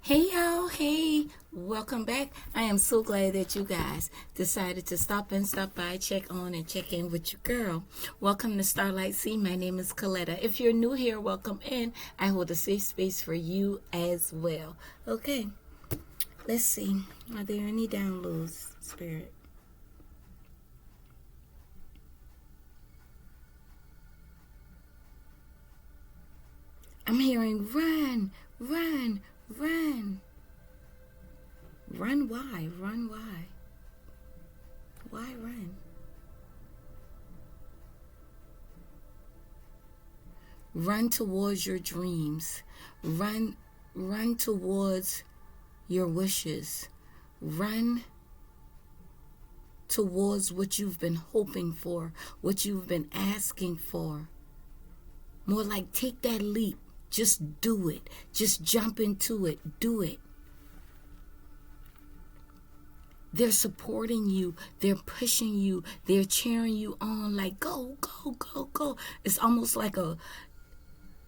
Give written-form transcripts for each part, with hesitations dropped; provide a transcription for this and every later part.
Hey y'all, hey, welcome back. I am so glad that you guys decided to stop by, check on and check in with your girl. Welcome to StarLight Cee. My name is Coletta. If you're new here, welcome in. I hold a safe space for you as well. Okay, let's see. Are there any downloads, Spirit? I'm hearing run, run, run. Run why? Run why? Why run? Run towards your dreams. Run towards your wishes. Run towards what you've been hoping for, what you've been asking for. More like take that leap. Just do it. Just jump into it. Do it. They're supporting you. They're pushing you. They're cheering you on like, go, go, go, go. It's almost like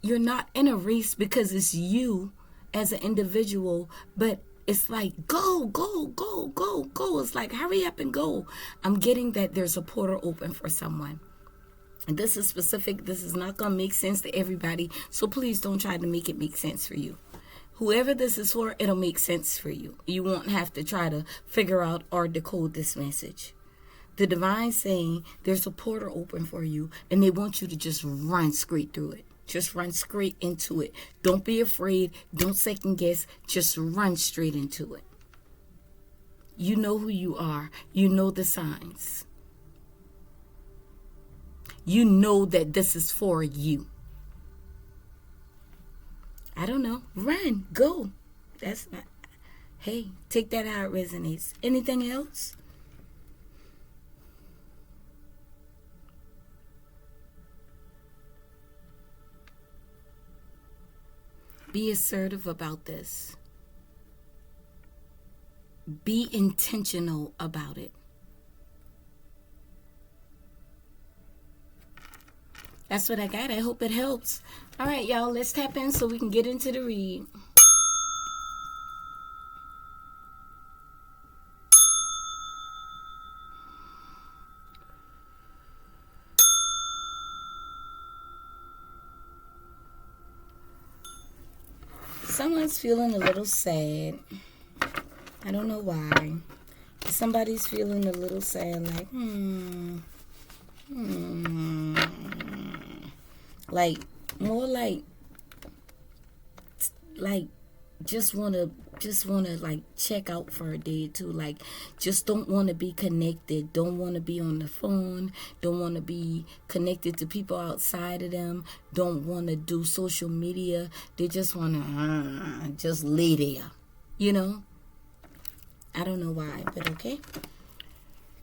you're not in a race because it's you as an individual, but it's like, go, go, go, go, go. It's like, hurry up and go. I'm getting that there's a portal open for someone. And this is specific. This is not going to make sense to everybody. So please don't try to make it make sense for you. Whoever this is for, it'll make sense for you. You won't have to try to figure out or decode this message. The divine saying there's a portal open for you and they want you to just run straight through it. Just run straight into it. Don't be afraid. Don't second guess. Just run straight into it. You know who you are. You know the signs. You know that this is for you. I don't know. Run. Go. That's not. Hey, take that how it resonates. Anything else? Be assertive about this. Be intentional about it. That's what I got. I hope it helps. All right, y'all, let's tap in so we can get into the read. Someone's feeling a little sad. I don't know why. Somebody's feeling a little sad, like, like more like just wanna like check out for a day or two. Like just don't want to be connected, don't want to be on the phone, don't want to be connected to people outside of them, don't want to do social media. They just want to just lay there, you know. I don't know why, but okay.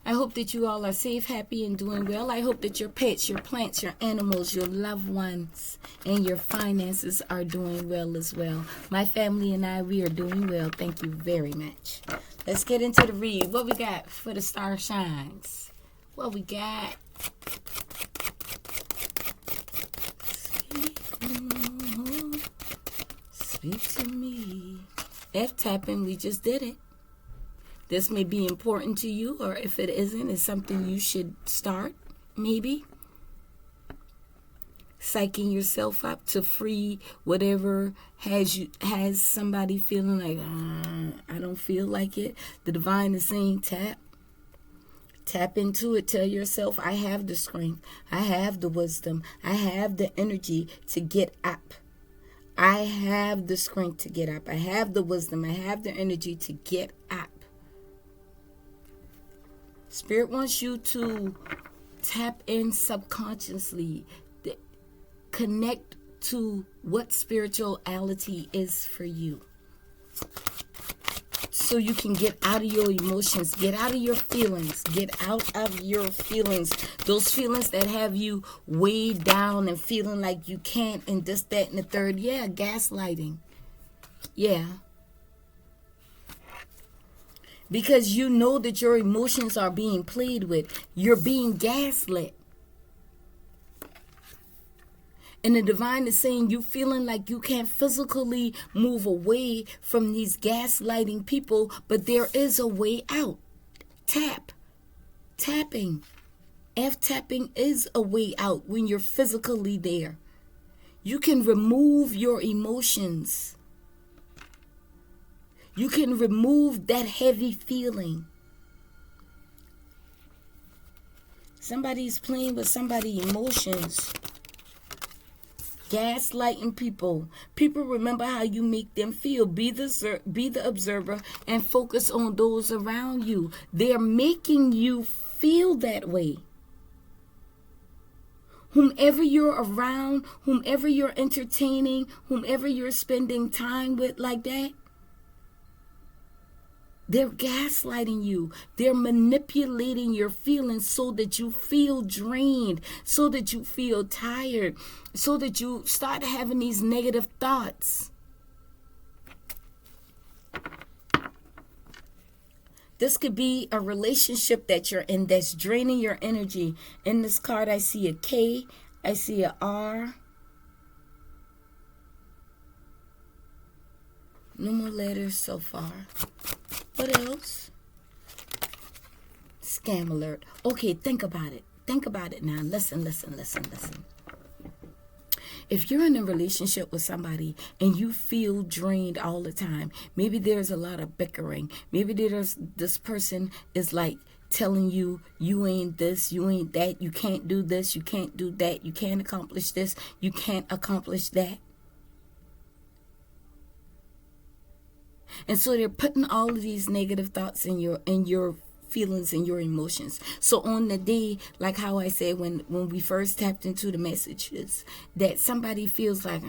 I hope that you all are safe, happy, and doing well. I hope that your pets, your plants, your animals, your loved ones, and your finances are doing well as well. My family and I, we are doing well. Thank you very much. Let's get into the read. What we got for the star shines? What we got? Speak to me. F-tapping, we just did it. This may be important to you, or if it isn't, it's something you should start, maybe. Psyching yourself up to free whatever has somebody feeling like, I don't feel like it. The divine is saying tap. Tap into it. Tell yourself, I have the strength. I have the wisdom. I have the energy to get up. I have the strength to get up. I have the wisdom. I have the energy to get up. Spirit wants you to tap in subconsciously, connect to what spirituality is for you. So you can get out of your emotions, get out of your feelings, get out of your feelings. Those feelings that have you weighed down and feeling like you can't and this, that, and the third. Yeah, gaslighting. Yeah. Because you know that your emotions are being played with. You're being gaslit. And the divine is saying you feeling like you can't physically move away from these gaslighting people, but there is a way out. Tapping. F-tapping is a way out when you're physically there. You can remove your emotions. You can remove that heavy feeling. Somebody's playing with somebody's emotions. Gaslighting people. People remember how you make them feel. Be the observer and focus on those around you. They're making you feel that way. Whomever you're around, whomever you're entertaining, whomever you're spending time with like that, they're gaslighting you. They're manipulating your feelings so that you feel drained, so that you feel tired, so that you start having these negative thoughts. This could be a relationship that you're in that's draining your energy. In this card, I see a K, I see a R. No more letters so far. What else? Scam alert. Okay, think about it. Think about it now. Listen. If you're in a relationship with somebody and you feel drained all the time, maybe there's a lot of bickering. Maybe this person is like telling you, you ain't this, you ain't that, you can't do this, you can't do that, you can't accomplish this, you can't accomplish that. And so they're putting all of these negative thoughts in your feelings and your emotions. So on the day, like how I said when we first tapped into the messages, that somebody feels like,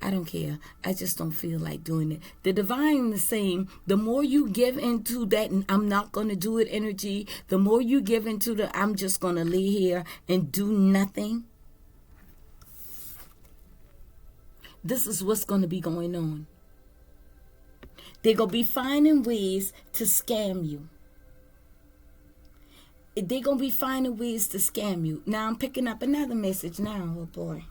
I don't care. I just don't feel like doing it. The divine is saying, the more you give into that and I'm not going to do it energy, the more you give into the I'm just going to lay here and do nothing. This is what's going to be going on. They're going to be finding ways to scam you. They're going to be finding ways to scam you. Now I'm picking up another message now. Oh, boy.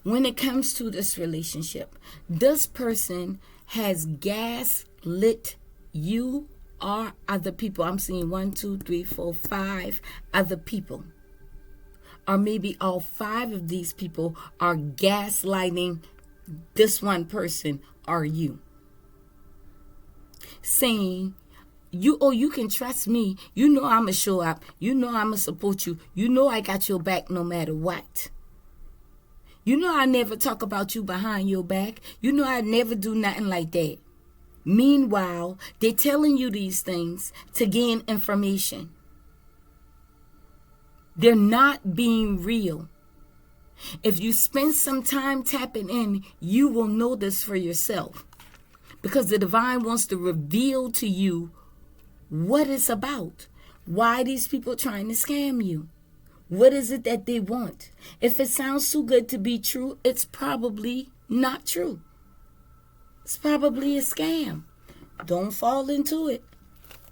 When it comes to this relationship, this person has gaslit you or other people. I'm seeing 1, 2, 3, 4, 5 other people. Or maybe all 5 of these people are gaslighting this one person or you. Saying, you can trust me. You know I'm going to show up. You know I'm going to support you. You know I got your back no matter what. You know I never talk about you behind your back. You know I never do nothing like that. Meanwhile, they're telling you these things to gain information. They're not being real. If you spend some time tapping in, you will know this for yourself. Because the divine wants to reveal to you what it's about. Why these people are trying to scam you. What is it that they want? If it sounds too good to be true, it's probably not true. It's probably a scam. Don't fall into it.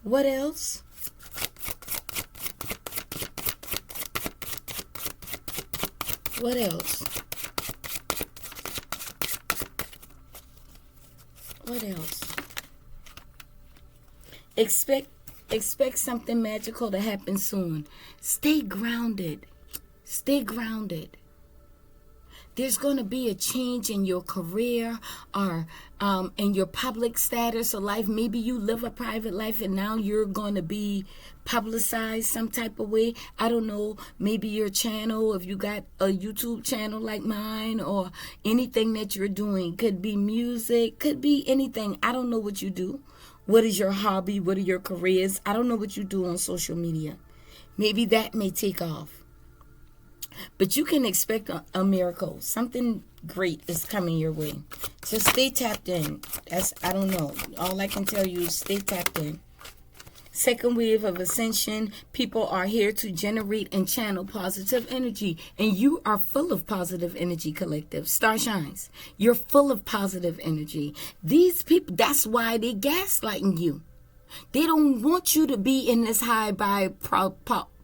What else? What else? What else? Expect something magical to happen soon. Stay grounded. Stay grounded. There's going to be a change in your career or in your public status of life. Maybe you live a private life and now you're going to be publicized some type of way. I don't know. Maybe your channel, if you got a YouTube channel like mine or anything that you're doing. Could be music. Could be anything. I don't know what you do. What is your hobby? What are your careers? I don't know what you do on social media. Maybe that may take off. But you can expect a miracle. Something great is coming your way. Just stay tapped in. I don't know. All I can tell you is stay tapped in. Second wave of ascension. People are here to generate and channel positive energy. And you are full of positive energy, collective. Star Shines. You're full of positive energy. These people, that's why they gaslighting you. They don't want you to be in this high vibe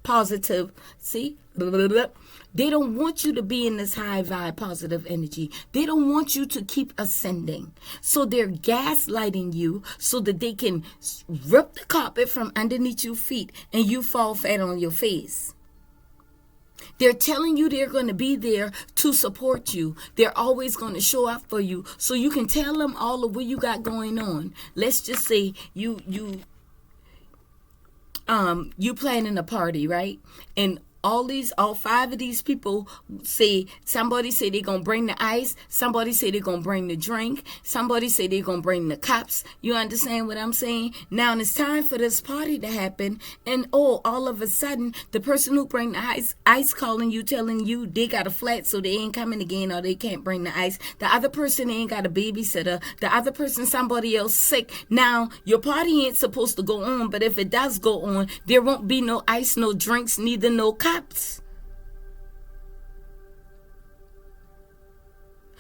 positive. See? Blah, blah, blah. They don't want you to be in this high vibe, positive energy. They don't want you to keep ascending. So they're gaslighting you so that they can rip the carpet from underneath your feet and you fall flat on your face. They're telling you they're going to be there to support you. They're always going to show up for you. So you can tell them all of what you got going on. Let's just say you planning a party, right? And all 5 of these people say, somebody say they're going to bring the ice. Somebody say they're going to bring the drink. Somebody say they're going to bring the cups. You understand what I'm saying? Now it's time for this party to happen. And all of a sudden, the person who bring the ice calling you, telling you they got a flat so they ain't coming again or they can't bring the ice. The other person ain't got a babysitter. The other person, somebody else sick. Now, your party ain't supposed to go on, but if it does go on, there won't be no ice, no drinks, neither no cups.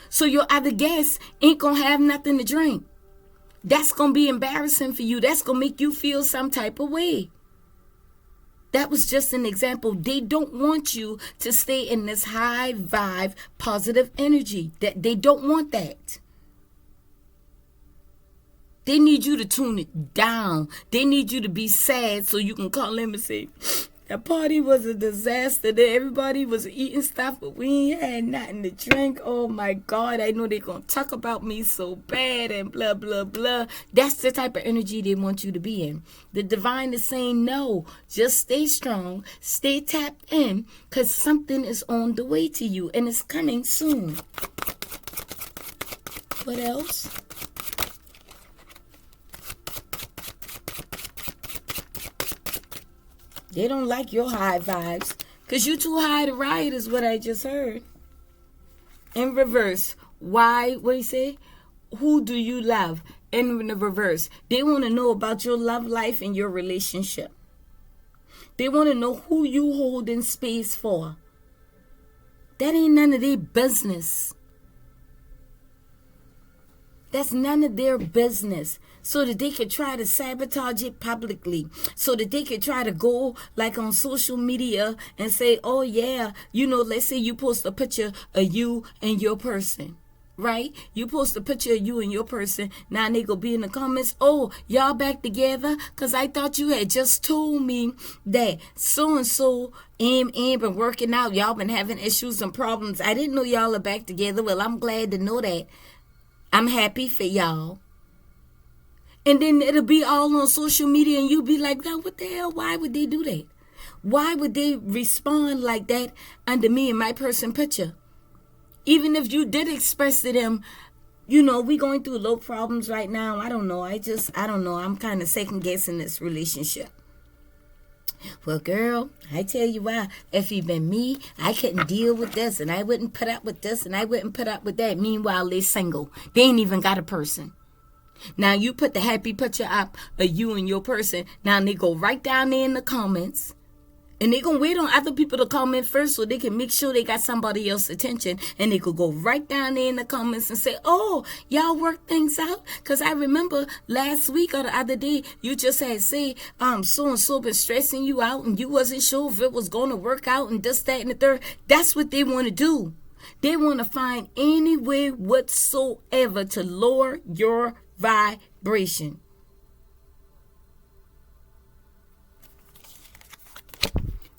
So your other guests ain't gonna have nothing to drink. That's gonna be embarrassing for you. That's gonna make you feel some type of way. That was just an example. They don't want you to stay in this high vibe, positive energy. That they don't want that. They need you to tune it down. They need you to be sad so you can call them and say, that party was a disaster. Everybody was eating stuff, but we ain't had nothing to drink. Oh my God, I know they're going to talk about me so bad and blah, blah, blah. That's the type of energy they want you to be in. The divine is saying, no, just stay strong, stay tapped in, because something is on the way to you and it's coming soon. What else? They don't like your high vibes because you too high to riot is what I just heard. In reverse, why? What do you say? Who do you love? In the reverse, they want to know about your love life and your relationship. They want to know who you hold in space for. That ain't none of their business. That's none of their business. So that they could try to sabotage it publicly. So that they could try to go like on social media and say, oh yeah, let's say you post a picture of you and your person. Right? You post a picture of you and your person. Now they go be in the comments, oh, y'all back together? Because I thought you had just told me that so-and-so ain't been working out. Y'all been having issues and problems. I didn't know y'all are back together. Well, I'm glad to know that. I'm happy for y'all. And then it'll be all on social media and you'll be like, no, what the hell? Why would they do that? Why would they respond like that under me and my person picture? Even if you did express to them, we going through low problems right now. I don't know. I don't know. I'm kind of second guessing this relationship. Well, girl, I tell you why. If it been me, I couldn't deal with this and I wouldn't put up with this and I wouldn't put up with that. Meanwhile, they single. They ain't even got a person. Now you put the happy picture up of you and your person. Now they go right down there in the comments. And they going to wait on other people to comment first so they can make sure they got somebody else's attention. And they could go right down there in the comments and say, oh, y'all work things out. Because I remember last week or the other day, you just had say, so-and-so been stressing you out and you wasn't sure if it was going to work out and this, that, and the third. That's what they want to do. They want to find any way whatsoever to lower your vibration.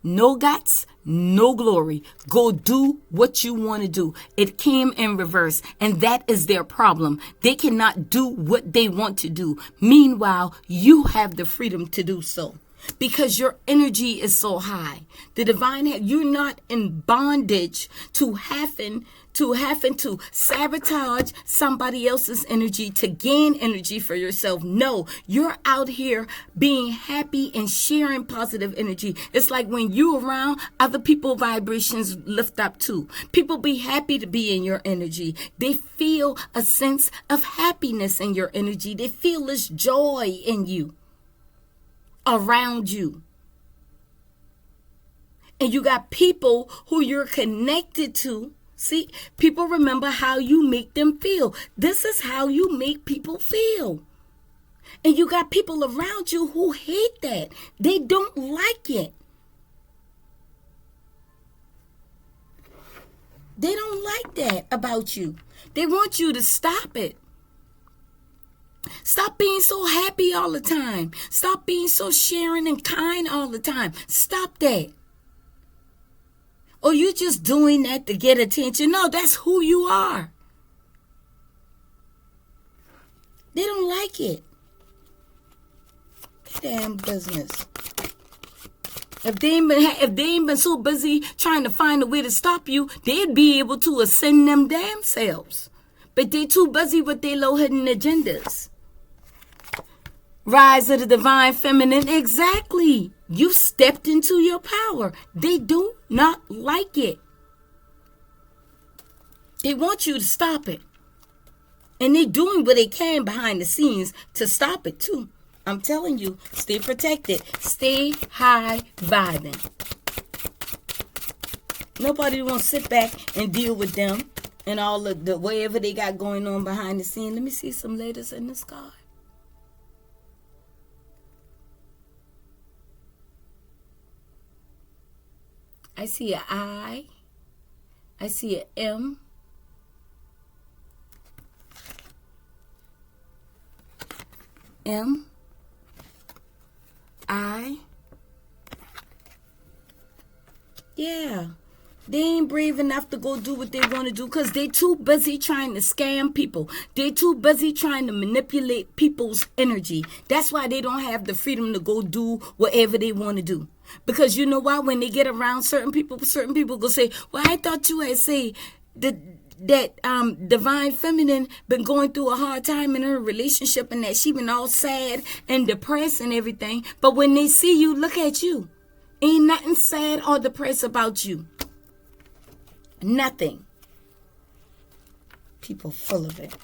No guts, no glory. Go do what you want to do. It came in reverse, and that is their problem. They cannot do what they want to do. Meanwhile, you have the freedom to do so because your energy is so high. The divine, you're not in bondage to having to sabotage somebody else's energy to gain energy for yourself. No, you're out here being happy and sharing positive energy. It's like when you're around, other people's vibrations lift up too. People be happy to be in your energy. They feel a sense of happiness in your energy. They feel this joy in you, around you. And you got people who you're connected to. See, people remember how you make them feel. This is how you make people feel. And you got people around you who hate that. They don't like it. They don't like that about you. They want you to stop it. Stop being so happy all the time. Stop being so sharing and kind all the time. Stop that. Or you're just doing that to get attention. No, that's who you are. They don't like it. Damn business. If they ain't been so busy trying to find a way to stop you, they'd be able to ascend them damn selves. But they too busy with their low hidden agendas. Rise of the divine feminine. Exactly. You stepped into your power. They do not like it. They want you to stop it. And they're doing what they can behind the scenes to stop it too. I'm telling you, stay protected. Stay high vibing. Nobody wants to sit back and deal with them and all of the whatever they got going on behind the scene. Let me see some letters in the sky. I see an I. I see an M. M. I. Yeah. They ain't brave enough to go do what they want to do because they too busy trying to scam people. They too busy trying to manipulate people's energy. That's why they don't have the freedom to go do whatever they want to do. Because you know why? When they get around certain people go say, well, I thought you had say that divine feminine been going through a hard time in her relationship and that she been all sad and depressed and everything. But when they see you, look at you. Ain't nothing sad or depressed about you. Nothing. People full of it.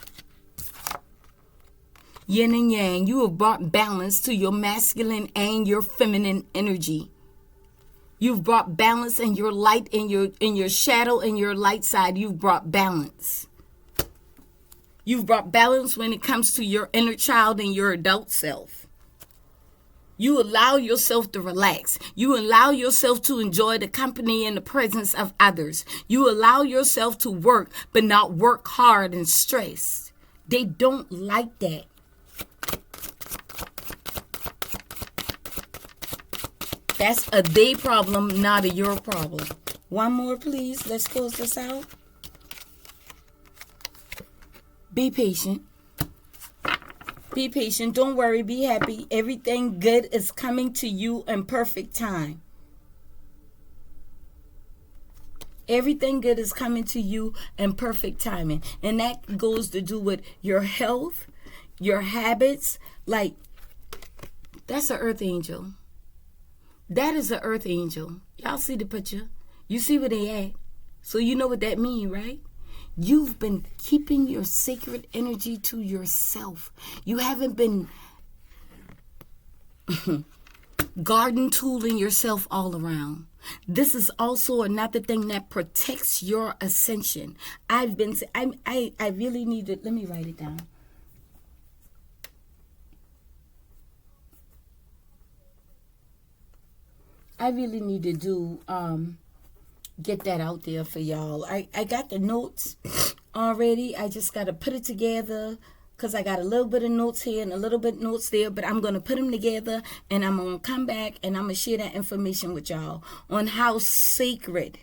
Yin and yang, you have brought balance to your masculine and your feminine energy. You've brought balance in your light, in your shadow, and your light side. You've brought balance. You've brought balance when it comes to your inner child and your adult self. You allow yourself to relax. You allow yourself to enjoy the company and the presence of others. You allow yourself to work, but not work hard and stressed. They don't like that. That's a they problem, not a your problem. One more, please. Let's close this out. Be patient. Be patient. Don't worry. Be happy. Everything good is coming to you in perfect time. Everything good is coming to you in perfect timing. And that goes to do with your health, your habits. Like, that's an earth angel. That is an earth angel. Y'all see the picture? You see where they at? So you know what that means, right? You've been keeping your sacred energy to yourself. You haven't been garden tooling yourself all around. This is also another thing that protects your ascension. I really need to, let me write it down. I really need to do, get that out there for y'all. I got the notes already. I just got to put it together because I got a little bit of notes here and a little bit of notes there. But I'm going to put them together and I'm going to come back and I'm going to share that information with y'all on how sacred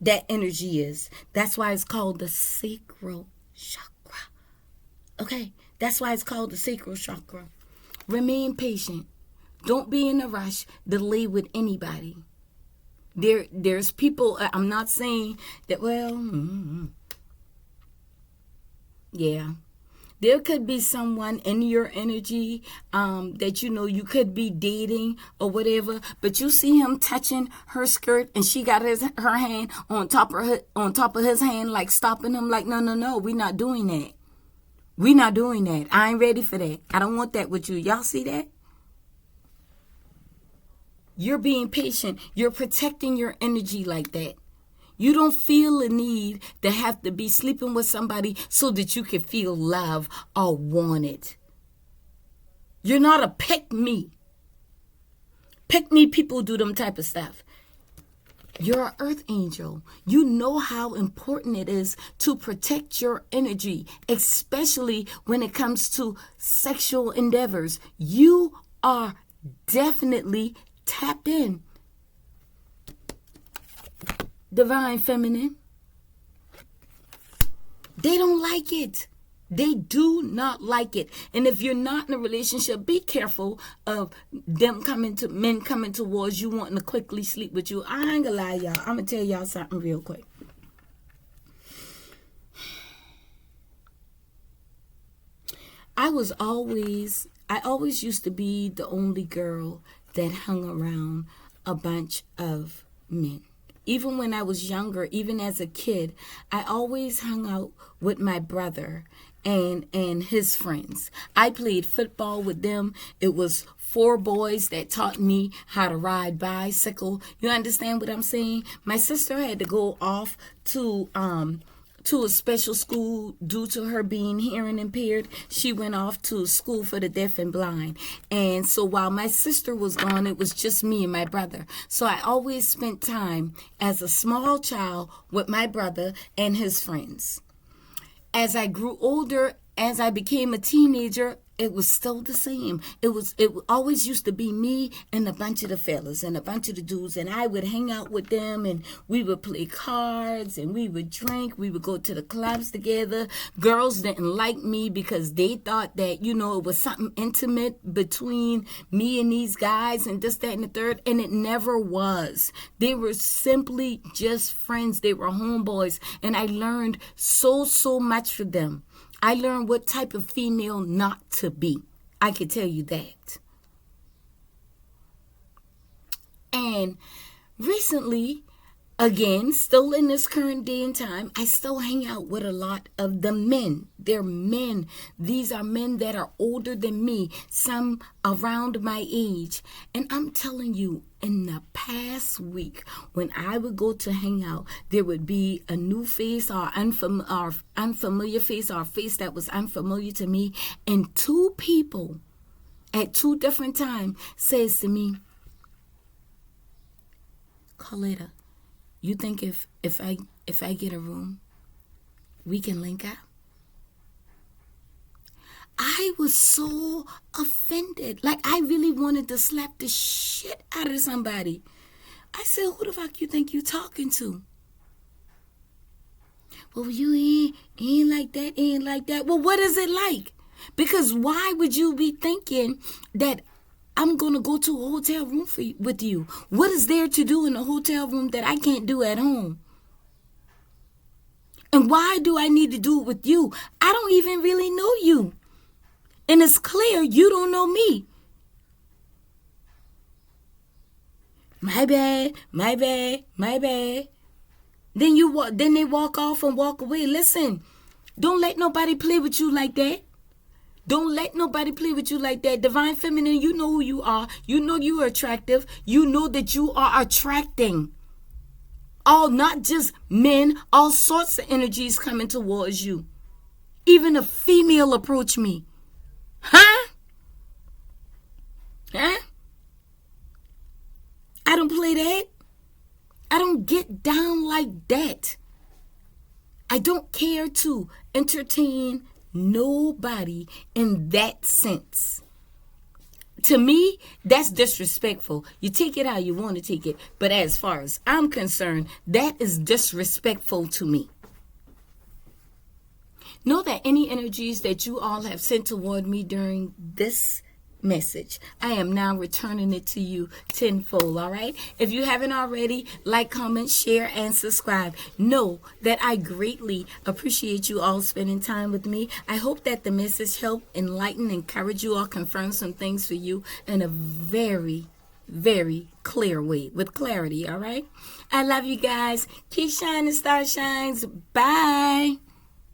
that energy is. That's why it's called the sacral chakra. Okay? That's why it's called the sacral chakra. Remain patient. Don't be in a rush. Delay with anybody. There's people, I'm not saying that, well, yeah. There could be someone in your energy that you know you could be dating or whatever, but you see him touching her skirt and she got her hand on top of his hand, like stopping him, like, no, we're not doing that. We're not doing that. I ain't ready for that. I don't want that with you. Y'all see that? You're being patient. You're protecting your energy like that. You don't feel a need to have to be sleeping with somebody so that you can feel love or wanted. You're not a pick me. Pick me people do them type of stuff. You're an earth angel. You know how important it is to protect your energy, especially when it comes to sexual endeavors. You are definitely tapped in. Divine feminine. They don't like it. They do not like it. And if you're not in a relationship, be careful of men coming towards you wanting to quickly sleep with you. I ain't gonna lie, y'all. I'm gonna tell y'all something real quick. I always used to be the only girl that hung around a bunch of men. Even when I was younger, even as a kid, I always hung out with my brother and his friends. I played football with them. It was 4 boys that taught me how to ride bicycle. You understand what I'm saying? My sister had to go off to a special school due to her being hearing impaired. She went off to school for the deaf and blind. And so while my sister was gone, it was just me and my brother. So I always spent time as a small child with my brother and his friends. As I grew older, as I became a teenager, it was still the same. It always used to be me and a bunch of the fellas and a bunch of the dudes, and I would hang out with them, and we would play cards, and we would drink. We would go to the clubs together. Girls didn't like me because they thought that, it was something intimate between me and these guys and this, that, and the third, and it never was. They were simply just friends. They were homeboys, and I learned so much from them. I learned what type of female not to be. I can tell you that. And recently, again, still in this current day and time, I still hang out with a lot of the men. They're men. These are men that are older than me, some around my age. And I'm telling you, in the past week, when I would go to hang out, there would be a new face or unfamiliar face or a face that was unfamiliar to me. And 2 people at 2 different times says to me, Carletta, you think if I get a room, we can link up? I was so offended. Like, I really wanted to slap the shit out of somebody. I said, who the fuck you think you talking to? Well, you ain't like that. Well, what is it like? Because why would you be thinking that I'm going to go to a hotel room with you? What is there to do in a hotel room that I can't do at home? And why do I need to do it with you? I don't even really know you. And it's clear you don't know me. My bad. Then they walk off and walk away. Listen, don't let nobody play with you like that. Don't let nobody play with you like that. Divine feminine, you know who you are. You know you are attractive. You know that you are attracting. Not just men, all sorts of energies coming towards you. Even a female approach me. Huh? I don't play that. I don't get down like that. I don't care to entertain nobody in that sense. To me, that's disrespectful. You take it how you want to take it. But as far as I'm concerned, that is disrespectful to me. Know that any energies that you all have sent toward me during this message, I am now returning it to you tenfold, all right? If you haven't already, like, comment, share, and subscribe. Know that I greatly appreciate you all spending time with me. I hope that the message helped enlighten, encourage you all, confirm some things for you in a very, very clear way, with clarity, all right? I love you guys. Keep shining, star shines. Bye.